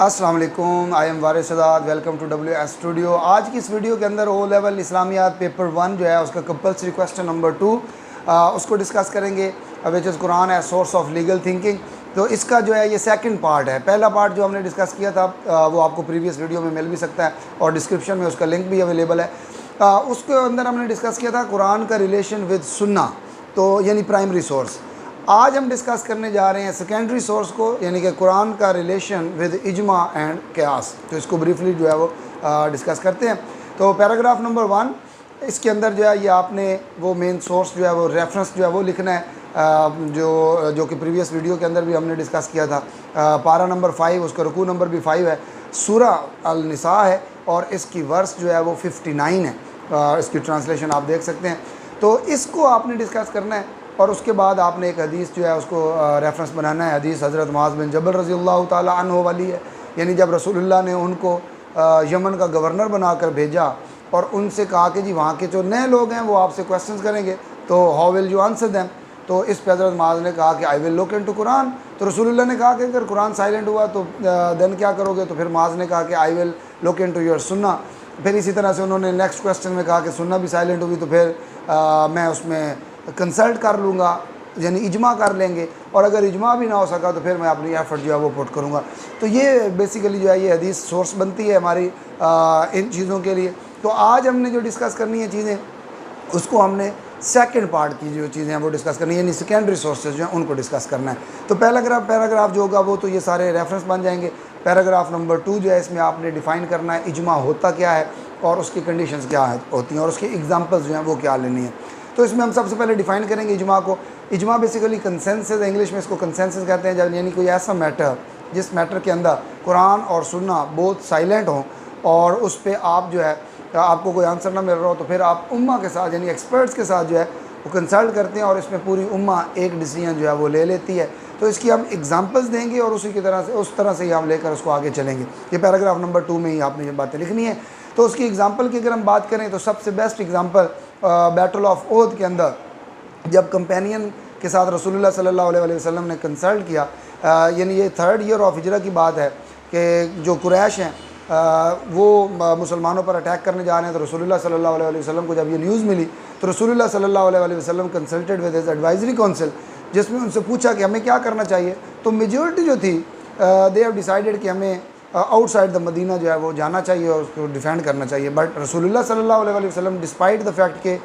अस्सलाम वालेकुम, I am Waris Sadat. Welcome to WS studio. आज की इस वीडियो के अंदर ओ लेवल इस्लामियात पेपर 1 जो है उसका कंपल्सरी क्वेश्चन नंबर 2 उसको डिस्कस करेंगे, which is Quran as source of legal thinking. तो इसका जो है ये सेकंड पार्ट है। पहला पार्ट जो हमने डिस्कस किया था वो आपको प्रीवियस वीडियो में मिल भी सकता है और डिस्क्रिप्शन में उसका लिंक भी अवेलेबल है। उसके अंदर हमने डिस्कस किया था कुरान का रिलेशन विद सुन्ना, तो यानी प्राइमरी सोर्स। आज हम डिस्कस करने जा रहे हैं सेकेंडरी सोर्स को, यानी कि कुरान का रिलेशन विद इजमा एंड क़यास। तो इसको ब्रीफली जो है वो डिस्कस करते हैं। तो पैराग्राफ नंबर 1 इसके अंदर जो है ये आपने वो मेन सोर्स जो है वो रेफरेंस जो है वो लिखना है, जो कि प्रीवियस वीडियो के अंदर भी हमने डिस्कस किया था। पारा नंबर 5, उसका रुकू नंबर भी 5 है, सूरा अल निसा है और इसकी वर्स जो है वो 59 है। इसकी ट्रांसलेशन आप देख सकते हैं। तो इसको आपने डिस्कस करना है और उसके बाद आपने एक हदीस जो है उसको रेफरेंस बनाना है। हदीस हज़रत मुआज़ बिन जबल रज़ियल्लाहु ताला अन्हु वाली है, यानी जब रसूलुल्लाह ने उनको यमन का गवर्नर बनाकर भेजा और उनसे कहा कि जी वहाँ के जो नए लोग हैं वो आपसे क्वेश्चंस करेंगे, तो how will you answer them. तो इस पर हज़रत मुआज़ ने कहा कि I will look into Quran. तो रसूलुल्लाह ने कहा कि अगर कुरान साइलेंट हुआ तो देन क्या करोगे। तो फिर मुआज़ ने कहा कि I will look into your सुन्ना। फिर इसी तरह से उन्होंने नेक्स्ट क्वेश्चन में कहा कि सुन्ना भी साइलेंट हुई तो फिर मैं उसमें कंसल्ट कर लूँगा, यानी इजमा कर लेंगे, और अगर इजमा भी ना हो सका तो फिर मैं अपनी एफर्ट जो है वो पुट करूँगा। तो ये बेसिकली जो है ये हदीस सोर्स बनती है हमारी इन चीज़ों के लिए। तो आज हमने जो डिस्कस करनी है चीज़ें, उसको हमने सेकंड पार्ट की जो चीज़ें हैं वो डिस्कस करनी है, यानी सेकेंडरी सोर्सेज जो हैं उनको डिस्कस करना है। तो पैराग्राफ जो होगा वो तो ये सारे रेफरेंस बन जाएंगे। पैराग्राफ नंबर 2 जो है इसमें आपने डिफ़ाइन करना है इजमा होता क्या है और उसकी कंडीशंस क्या होती हैं और उसकी एग्जांपल्स जो हैं वो क्या लेनी है। तो इसमें हम सबसे पहले डिफ़ाइन करेंगे इजमा को। इजमा बेसिकली कंसेंसस, इंग्लिश में इसको कंसेंसस कहते हैं, जब यानी कोई ऐसा मैटर जिस मैटर के अंदर कुरान और सुन्ना बोथ साइलेंट हों और उस पर आप जो है आपको कोई आंसर ना मिल रहा हो तो फिर आप उम्मा के साथ यानी एक्सपर्ट्स के साथ जो है वो कंसल्ट करते हैं और इसमें पूरी उम्मा एक डिसीजन जो है वो ले लेती है। तो इसकी हम एग्जांपल्स देंगे और उसी की तरह से उस तरह से ही हम लेकर उसको आगे चलेंगे। ये पैराग्राफ नंबर 2 में ही आपने ये बातें लिखनी है। तो उसकी एग्जांपल की अगर हम बात करें तो सबसे best example battle of Uhud के अंदर जब कंपेनियन के साथ रसूलुल्लाह सल्लल्लाहु अलैहि वसल्लम ने कंसल्ट किया, यानी ये 3rd ईयर ऑफ हिजरा की बात है कि जो कुरैश हैं वो मुसलमानों पर अटैक करने जा रहे हैं। तो रसूलुल्लाह सल्लल्लाहु अलैहि वसल्लम को जब ये न्यूज़ मिली तो रसूलुल्लाह सल्लल्लाहु अलैहि वसल्लम consulted with his advisory council, जिसमें उनसे पूछा कि हमें क्या करना चाहिए। तो मेजॉरिटी जो थी दे हैव डिसाइडेड कि हमें आउटसाइड द मदीना जो है वो जाना चाहिए और उसको डिफेंड करना चाहिए। बट रसूलुल्लाह सल्लल्लाहु अलैहि वसल्लम डिस्पाइट द फैक्ट के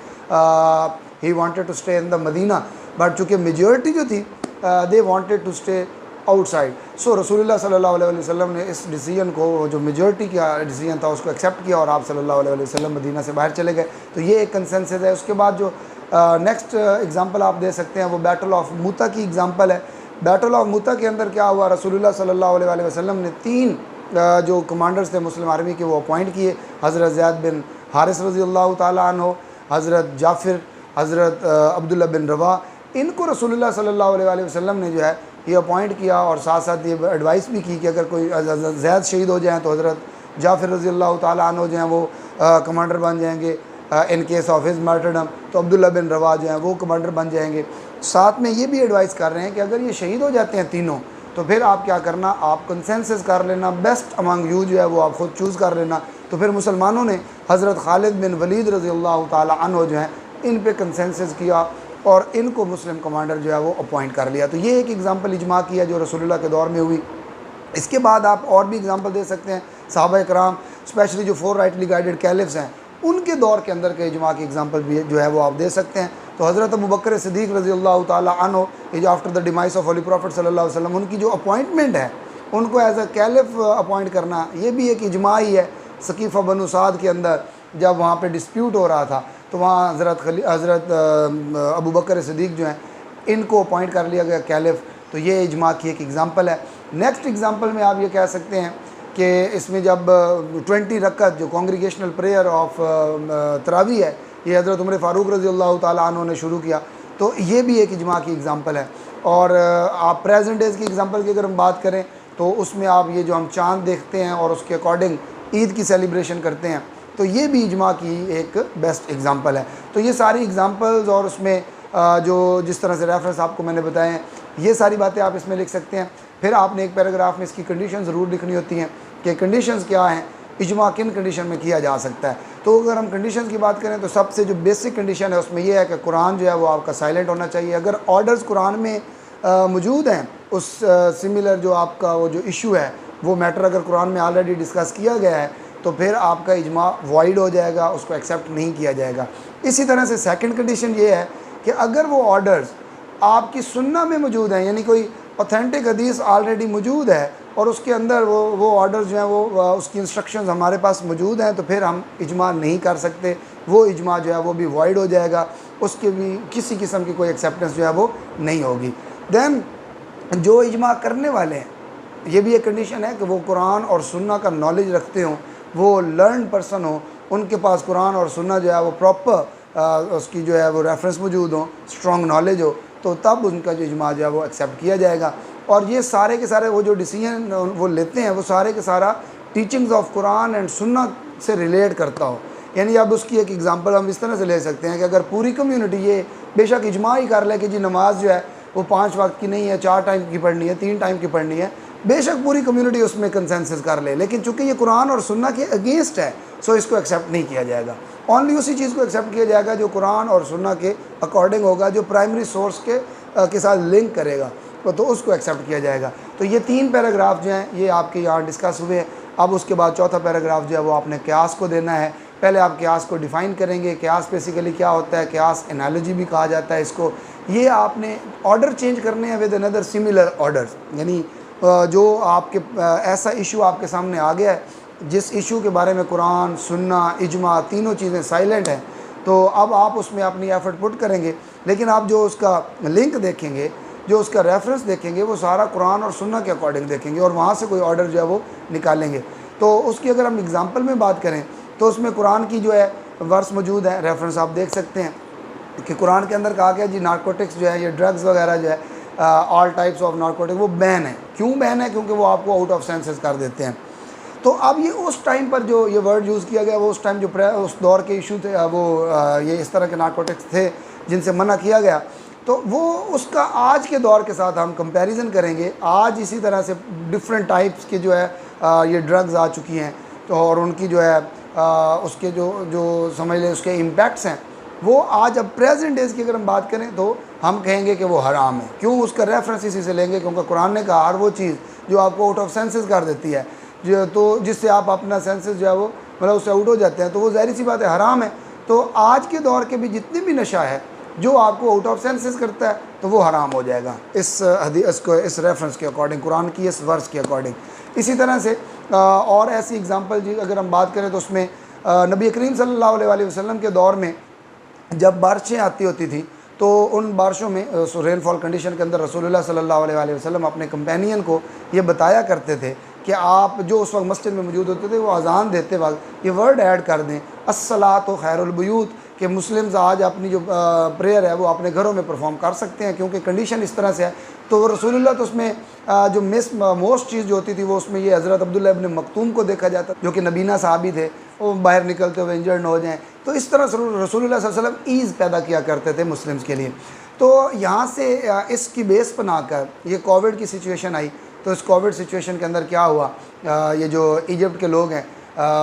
he wanted to stay in the Medina, but चूँकि मेजॉरिटी जो थी they wanted to stay outside, so रसूलुल्लाह सल्लल्लाहु अलैहि वसल्लम ने इस डिसीजन को, जो मेजॉरिटी का डिसीजन था, उसको एक्सेप्ट किया और आप सल्लल्लाहु अलैहि वसल्लम मदीना से बाहर चले गए। तो ये एक कंसेंसस है। उसके बाद जो नेक्स्ट एग्जांपल आप दे सकते हैं वो बैटल ऑफ मूता की एग्जांपल है। बैटल ऑफ मूता के अंदर क्या हुआ, रसूलुल्लाह सल्लल्लाहु अलैहि वसल्लम ने 3 जो कमांडर्स थे मुस्लिम आर्मी के वो अपॉइंट किए, हज़रत ज़ैद बिन हारिस रज़ियल्लाहु ताला अन्हु, हज़रत जाफ़िर, हज़रत अब्दुल्ला बिन रवा। इनको रसूलुल्लाह सल्लल्लाहु अलैहि वसल्लम ने जो है ये अपॉइंट किया और साथ साथ ये एडवाइस भी की कि अगर कोई ज़ैद शहीद हो जाए तो हज़रत जाफ़िर रज़ियल्लाहु ताला अन्हु जो हैं वो कमांडर बन जाएंगे in case of his martyrdom. तो अब्दुल्ला बिन रवा जो हैं वो कमांडर बन जाएंगे। साथ में ये भी एडवाइस कर रहे हैं कि अगर ये शहीद हो जाते हैं तीनों तो फिर आप क्या करना, आप कंसेंसस कर लेना, बेस्ट अमंग यू जो है वो आप ख़ुद चूज़ कर लेना। तो फिर मुसलमानों ने हज़रत खालिद बिन वलीद रज़ियल्लाहु ताला अन्हु जो हैं इन पे कंसेंसस किया और इनको मुस्लिम कमांडर जो है वो अपॉइंट कर लिया। तो ये एक एग्ज़ाम्पल इजमा की है जो रसूलुल्लाह के दौर में हुई। इसके बाद आप और भी एग्ज़ाम्पल दे सकते हैं। सहाबा कराम स्पेशली जो 4 राइटली गाइडेड कैलिफ्स हैं उनके दौर के अंदर के इजमा की एग्ज़ाम्पल भी जो है वो आप दे सकते हैं। तो हज़रत अबू बकर सिद्दीक़ रज़ियल्लाहु ताला अन्हु जो after the demise of holy prophet सल्लल्लाहु अलैहि वसल्लम उनकी जो अपॉइंटमेंट है उनको एज अ कैलिफ अपॉइंट करना, ये भी एक इजमा ही है। सकीफ़ा बनु साद के अंदर जब वहाँ पे डिस्प्यूट हो रहा था तो वहाँ हज़रत अबू बकर सिद्दीक़ जो हैं इनको अपॉइंट कर लिया गया कैलिफ। तो ये इजमा की एक एग्ज़ाम्पल है। नेक्स्ट एग्ज़ाम्पल में आप ये कह सकते हैं कि इसमें जब 20 रकअत जो कॉन्ग्रीगेशनल प्रेयर ऑफ तरावी है ये हज़रत उमर फ़ारूक रज़ियल्लाहु ताला अन्हु ने शुरू किया, तो ये भी एक इजमा की एग्ज़ाम्पल है। और आप प्रेजेंट डेज़ की एग्ज़ाम्पल की अगर हम बात करें तो उसमें आप ये जो हम चाँद देखते हैं और उसके अकॉर्डिंग ईद की सेलिब्रेशन करते हैं, तो ये भी इजमा की एक बेस्ट एग्ज़ाम्पल है। तो ये सारी एग्ज़ाम्पल्स और उसमें जो जिस तरह से रेफरेंस आपको मैंने बताए हैं ये सारी बातें आप इसमें लिख सकते हैं। फिर आपने एक पैराग्राफ में इसकी कंडीशन ज़रूर लिखनी होती हैं कि कंडीशंस क्या हैं, इजमा किन कंडीशन में किया जा सकता है। तो अगर हम कंडीशंस की बात करें तो सबसे जो बेसिक कंडीशन है उसमें यह है कि कुरान जो है वो आपका साइलेंट होना चाहिए। अगर ऑर्डर्स कुरान में मौजूद हैं, उस सिमिलर जो आपका वो जो इशू है वो मैटर अगर कुरान में ऑलरेडी डिस्कस किया गया है तो फिर आपका इजमा वॉइड हो जाएगा, उसको एक्सेप्ट नहीं किया जाएगा। इसी तरह से सेकंड कंडीशन ये है कि अगर वो ऑर्डर्स आपकी सुन्ना में मौजूद हैं, यानी कोई ऑथेंटिक हदीस ऑलरेडी मौजूद है और उसके अंदर वो ऑर्डर्स जो हैं वो उसकी इंस्ट्रक्शंस हमारे पास मौजूद हैं, तो फिर हम इजमा नहीं कर सकते। वो इजमा जो है वो भी वॉइड हो जाएगा, उसके भी किसी किस्म की कोई एक्सेप्टेंस जो है वो नहीं होगी। देन जो इजमा करने वाले हैं, ये भी एक कंडीशन है कि वो कुरान और सुन्ना का नॉलेज रखते हों, वो लर्न पर्सन हो, उनके पास कुरान और सुन्ना जो है वो प्रॉपर उसकी जो है वो रेफरेंस मौजूद हो, स्ट्रॉन्ग नॉलेज हो, तो तब उनका जो इजमा जो है वो एक्सेप्ट किया जाएगा। और ये सारे के सारे वो जो डिसीजन वो लेते हैं वो सारे के सारा टीचिंग्स ऑफ कुरान एंड सुन्ना से रिलेट करता हो। यानी अब उसकी एक एग्जांपल हम इस तरह से ले सकते हैं कि अगर पूरी कम्युनिटी ये बेशक इजमा ही कर ले कि जी नमाज जो है वो 5 वक्त की नहीं है, 4 टाइम की पढ़नी है, 3 टाइम की पढ़नी है, बेशक पूरी कम्युनिटी उसमें कंसेंसस कर ले, लेकिन चूंकि ये कुरान और सुन्ना के अगेंस्ट है सो इसको एक्सेप्ट नहीं किया जाएगा। ओनली उसी चीज़ को एक्सेप्ट किया जाएगा जो कुरान और सुन्ना के अकॉर्डिंग होगा, जो प्राइमरी सोर्स के साथ लिंक करेगा, तो उसको एक्सेप्ट किया जाएगा। तो ये 3 पैराग्राफ जो हैं ये आपके यहाँ डिस्कस हुए हैं। अब उसके बाद चौथा पैराग्राफ जो है वो आपने क्यास को देना है। पहले आप क्यास को डिफ़ाइन करेंगे, क्यास बेसिकली क्या होता है, क्यास एनालॉजी भी कहा जाता है इसको। ये आपने ऑर्डर चेंज करने हैं विद अनदर सिमिलर ऑर्डर्स, यानी जो आपके ऐसा इशू आपके सामने आ गया है जिस इशू के बारे में कुरान, सुन्ना, इजमा तीनों चीज़ें साइलेंट हैं, तो अब आप उसमें अपनी एफर्ट पुट करेंगे, लेकिन आप जो उसका लिंक देखेंगे, जो उसका रेफरेंस देखेंगे, वो सारा कुरान और सुन्ना के अकॉर्डिंग देखेंगे और वहाँ से कोई ऑर्डर जो है वो निकालेंगे। तो उसकी अगर हम एग्ज़ाम्पल में बात करें तो उसमें कुरान की जो है वर्स मौजूद है, रेफरेंस आप देख सकते हैं कि कुरान के अंदर कहा गया जी नारकोटिक्स जो है, ये ड्रग्स वगैरह जो है, ऑल टाइप्स ऑफ नारकोटिक वो बैन है। क्यों बैन है? क्योंकि वो आपको आउट ऑफ सेंसेस कर देते हैं। तो अब ये उस टाइम पर जो ये वर्ड यूज़ किया गया वो उस टाइम जो उस दौर के इशू थे, वो ये इस तरह के नारकोटिक्स थे जिनसे मना किया गया, तो वो उसका आज के दौर के साथ हम कंपैरिजन करेंगे। आज इसी तरह से डिफरेंट टाइप्स के जो है ये ड्रग्स आ चुकी हैं, तो और उनकी जो है उसके जो समझ लें उसके इम्पैक्ट्स हैं वो आज अब प्रेजेंट डेज़ की अगर हम बात करें तो हम कहेंगे कि वो हराम है। क्यों? उसका रेफरेंस इसी से लेंगे क्योंकि कुरान ने कहा हर वो चीज़ जो आपको आउट ऑफ सेंसेस कर देती है, जो तो जिससे आप अपना सेंसेस जो है वो मतलब उससे आउट हो जाते हैं, तो वो ज़ाहिर सी बात है हराम है। तो आज के दौर के भी जितने भी नशा है जो आपको आउट ऑफ सेंसेस करता है तो वो हराम हो जाएगा इस रेफरेंस के अकॉर्डिंग, कुरान की इस वर्स के अकॉर्डिंग। इसी तरह से और ऐसी एग्जांपल जी अगर हम बात करें तो उसमें नबी करीम सल्लल्लाहु अलैहि वसल्लम के दौर में जब बारिशें आती होती थी तो उन बारिशों में रेनफॉल कंडीशन के अंदर रसूलुल्लाह सल्लल्लाहु अलैहि वसल्लम अपने कंपेनियन को ये बताया करते थे कि आप जो उस वक्त मस्जिद में मौजूद होते थे वो अज़ान देते वक्त ये वर्ड ऐड कर दें, अस्सलातु खैरुल बुयूत, कि मुस्लिम्स आज अपनी जो प्रेयर है वो अपने घरों में परफॉर्म कर सकते हैं क्योंकि कंडीशन इस तरह से है। तो रसूलुल्लाह तो उसमें जो मोस्ट चीज़ जो होती थी वो उसमें ये हज़रत अब्दुल्लाह इब्न मक्तूम को देखा जाता, जो कि नबीना साहबी थे, वो बाहर निकलते हुए इंजर्ड न हो जाएँ। तो इस तरह रसूलुल्लाह सल्लल्लाहु अलैहि वसल्लम ईज़ पैदा किया करते थे मुस्लिम्स के लिए। तो यहाँ से इसकी बेस बनाकर ये कोविड की सिचुएशन आई, तो इस कोविड सिचुएशन के अंदर क्या हुआ, ये जो इजिप्ट के लोग हैं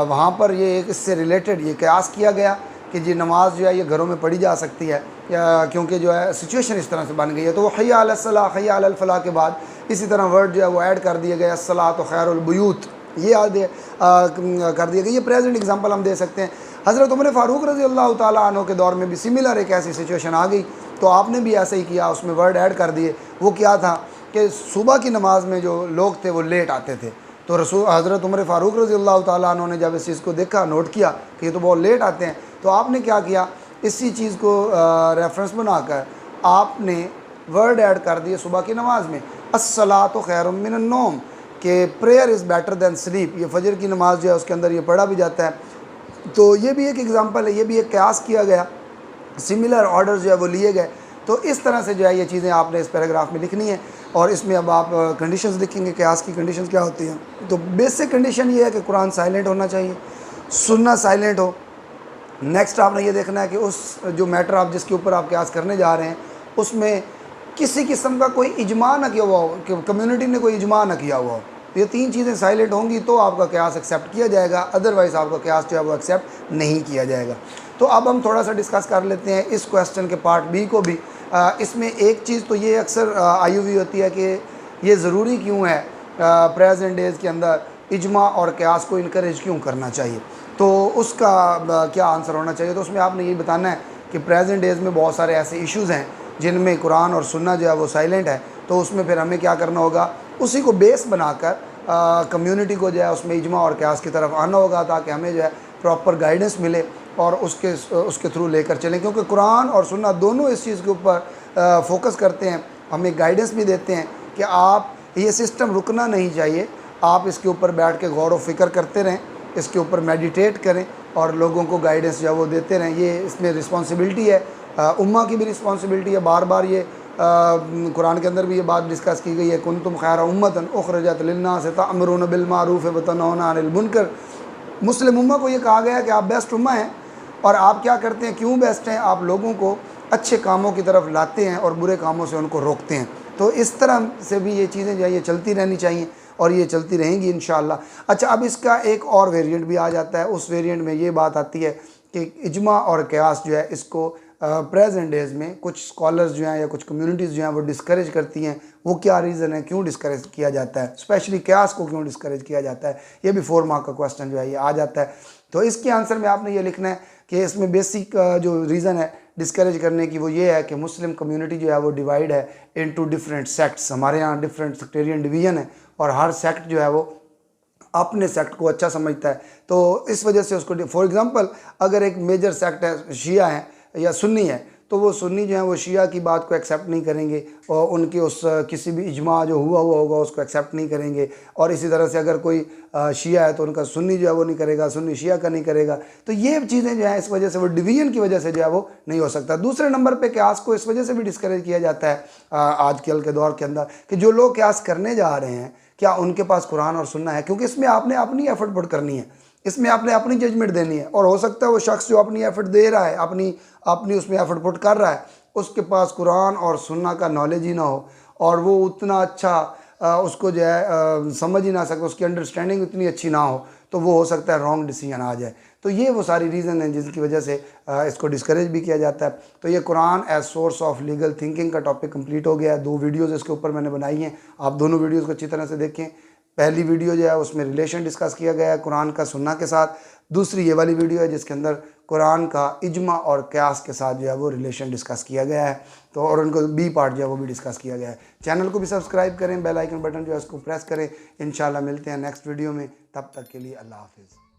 वहाँ पर ये एक इससे रिलेटेड ये कयास किया गया कि जी नमाज जो है ये घरों में पढ़ी जा सकती है क्योंकि जो है सिचुएशन इस तरह से बन गई है। तो वो हय्या अलल सलाह हय्या अलल फलाह के बाद इसी तरह वर्ड जो है वो ऐड कर दिया गया, अस्सलातु खैरुल बुयूत, ये याद कर दिया गया। ये प्रेजेंट एग्जांपल हम दे सकते हैं। हज़रत उमर फ़ारूक रज़ी अल्लाह ताला अन्हु के दौर में भी सिमिलर एक ऐसी सिचुएशन आ गई, तो आपने भी ऐसा ही किया, उसमें वर्ड ऐड कर दिए। वो क्या था कि सुबह की नमाज में जो लोग थे वो लेट आते थे, तो हज़रत उमर फ़ारूक रज़ी अल्लाह ताला अन्हु ने जब इस चीज़ को देखा, नोट किया कि ये तो बहुत लेट आते हैं, तो आपने क्या किया, इसी चीज़ को रेफरेंस बनाकर आपने वर्ड ऐड कर दिए सुबह की नमाज में, अस्सलातु खैरुम मिनन नौम, कि prayer is better than sleep. ये फजर की नमाज जो है उसके अंदर ये पढ़ा भी जाता है। तो ये भी एक एग्ज़ाम्पल है, ये भी एक कयास किया गया, सिमिलर ऑर्डर जो है वो लिए गए। तो इस तरह से जो है ये चीज़ें आपने इस पैराग्राफ में लिखनी है और इसमें अब आप कंडीशंस लिखेंगे, कयास की कंडीशंस क्या होती हैं। तो बेसिक कंडीशन ये है कि कुरान साइलेंट होना चाहिए, सुन्ना साइलेंट हो। नेक्स्ट आपने ये देखना है कि उस जो मैटर आप जिसके ऊपर आप कयास करने जा रहे हैं उसमें किसी किस्म का कोई इजमा ना किया हुआ हो, कम्युनिटी ने कोई इजमा ना किया हुआ हो। ये तीन चीज़ें साइलेंट होंगी तो आपका क़यास एक्सेप्ट किया जाएगा, अदरवाइज़ आपका क़यास जो है वो एक्सेप्ट नहीं किया जाएगा। तो अब हम थोड़ा सा डिस्कस कर लेते हैं इस क्वेश्चन के पार्ट बी को भी। इसमें एक चीज़ तो ये अक्सर आई हुई होती है कि ये ज़रूरी क्यों है प्रेजेंट डेज़ के अंदर इजमा और क़यास को इनकरेज क्यों करना चाहिए, तो उसका क्या आंसर होना चाहिए। तो उसमें आपने यही बताना है कि प्रेजेंट डेज़ में बहुत सारे ऐसे इश्यूज़ हैं जिनमें कुरान और सुन्ना जो है वो साइलेंट है, तो उसमें फिर हमें क्या करना होगा, उसी को बेस बनाकर कम्युनिटी को जो है उसमें इजमा और क़यास की तरफ आना होगा, ताकि हमें जो है प्रॉपर गाइडेंस मिले और उसके थ्रू लेकर चलें। क्योंकि कुरान और सुन्ना दोनों इस चीज़ के ऊपर फोकस करते हैं, हमें गाइडेंस भी देते हैं कि आप ये सिस्टम रुकना नहीं चाहिए, आप इसके ऊपर बैठ के गौर व फिक्र करते रहें, इसके ऊपर मेडिटेट करें और लोगों को गाइडेंस जो है वो देते रहें। ये इसमें रिस्पॉन्सिबिलिटी है, उम्मा की भी रिस्पॉन्सिबिलिटी है। बार बार ये कुरान के अंदर भी ये बात डिस्कस की गई है, कुंतुम खैरा उम्मतन उखरजत लिन्नास तअमुरूना बिल मारूफ व तनहौना अनिल मुनकर। मुस्लिम उम्मा को ये कहा गया है कि आप बेस्ट उम्मा हैं, और आप क्या करते हैं, क्यों बेस्ट हैं, आप लोगों को अच्छे कामों की तरफ लाते हैं और बुरे कामों से उनको रोकते हैं। तो इस तरह से भी ये चीज़ें जो है ये चलती रहनी चाहिए और ये चलती रहेंगी इंशाअल्लाह। अच्छा, अब इसका एक और वेरिएंट भी आ जाता है। उस वेरिएंट में ये बात आती है कि इजमा और क़यास जो है इसको प्रेजेंट डेज़ में कुछ स्कॉलर्स जो हैं या कुछ कम्युनिटीज़ जो हैं वो डिस्करेज करती हैं। वो क्या रीज़न है, क्यों डिस्करेज किया जाता है, स्पेशली क़यास को क्यों डिस्करेज किया जाता है, ये भी 4 मार्क का क्वेश्चन जो है ये आ जाता है। तो इसके आंसर में आपने ये लिखना है कि इसमें बेसिक जो रीज़न है डिस्करेज करने की वो ये है कि मुस्लिम कम्युनिटी जो है वो डिवाइड है इनटू डिफरेंट सेक्ट्स। हमारे यहाँ डिफरेंट सेक्टेरियन डिवीज़न है और हर सेक्ट जो है वो अपने सेक्ट को अच्छा समझता है, तो इस वजह से उसको, फॉर एग्ज़ाम्पल अगर एक मेजर सेक्ट है शिया है या सुन्नी है, तो वो सुन्नी जो है वो शिया की बात को एक्सेप्ट नहीं करेंगे और उनके उस किसी भी इजमा जो हुआ होगा उसको एक्सेप्ट नहीं करेंगे। और इसी तरह से अगर कोई शिया है तो उनका सुन्नी जो है वो नहीं करेगा, सुन्नी शिया का नहीं करेगा। तो ये चीज़ें जो है इस वजह से वो डिवीज़न की वजह से जो है वो नहीं हो सकता। दूसरे नंबर पे क़यास को इस वजह से भी डिस्करेज किया जाता है आजकल के दौर के अंदर कि जो लोग क़यास करने जा रहे हैं क्या उनके पास कुरान और सुन्ना है, क्योंकि इसमें आपने अपनी एफर्ट पुट करनी है, इसमें आपने अपनी जजमेंट देनी है। और हो सकता है वो शख्स जो अपनी एफर्ट दे रहा है, अपनी उसमें एफर्ट पुट कर रहा है, उसके पास कुरान और सुन्ना का नॉलेज ही ना हो और वो उतना अच्छा उसको जो है समझ ही ना सके, उसकी अंडरस्टैंडिंग उतनी अच्छी ना हो, तो वो हो सकता है रॉन्ग डिसीजन आ जाए। तो ये वो सारी रीज़न हैं जिनकी वजह से इसको डिस्करेज भी किया जाता है। तो ये Quran as source of legal thinking का टॉपिक कंप्लीट हो गया है। 2 वीडियोज़ इसके ऊपर मैंने बनाई हैं, आप दोनों वीडियोज़ को अच्छी तरह से देखें। पहली वीडियो जो है उसमें रिलेशन डिस्कस किया गया है कुरान का सुन्ना के साथ, दूसरी ये वाली वीडियो है जिसके अंदर कुरान का इजमा और क़यास के साथ जो है वो रिलेशन डिस्कस किया गया है। तो और उनको बी पार्ट जो है वो भी डिस्कस किया गया है। चैनल को भी सब्सक्राइब करें, बेल आइकन बटन जो है उसको प्रेस करें। इंशाल्लाह मिलते हैं नेक्स्ट वीडियो में, तब तक के लिए अल्लाह हाफिज़।